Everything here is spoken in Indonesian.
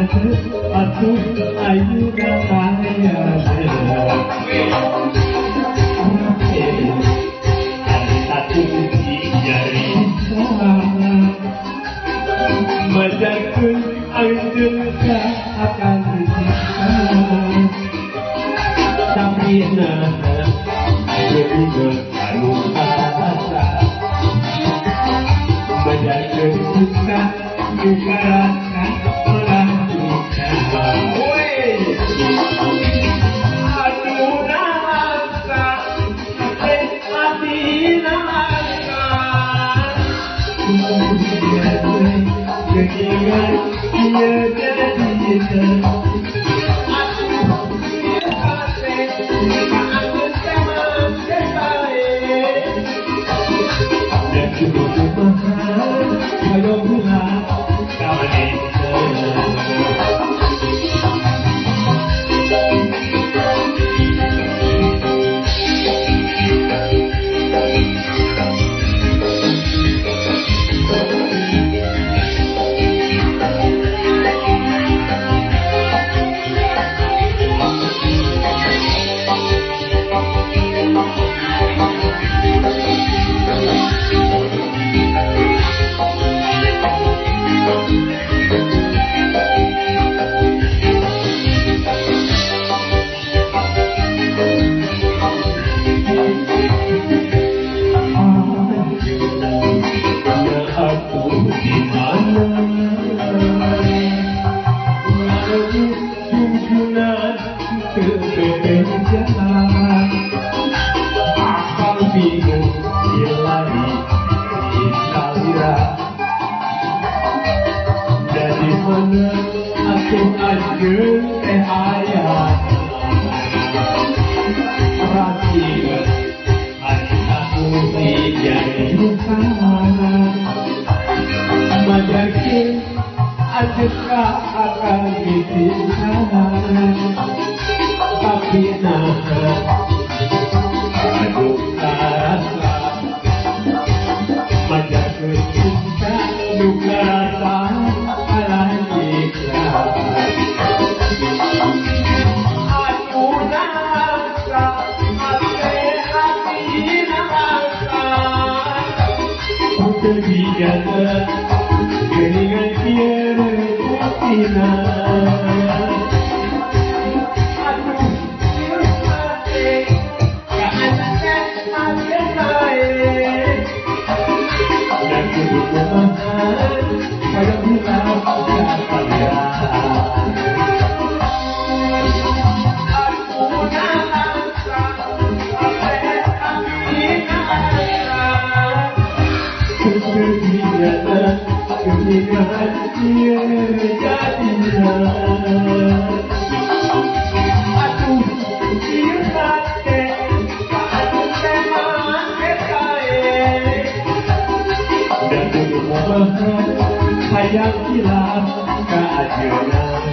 Aku ayu kaya satu jari majakun angin akan disiksa tapi nah berubah anu asa majakun suka juga rasa melanjutkan aduh nasa hati nasa keningan dia jadi akan dipisahkan tapi nah aduh rasa macam cinta duka rasa kalah ikhlas aduh nasa hati nasa kebijakan keningan tiada tina aduh hati keangan hati lain dan kebutuhan pada bulan kalian aduh nasa hati nasa kebijakan keningan tiada tina aduh hati keangan dan kebutuhan hayang hilang keajenan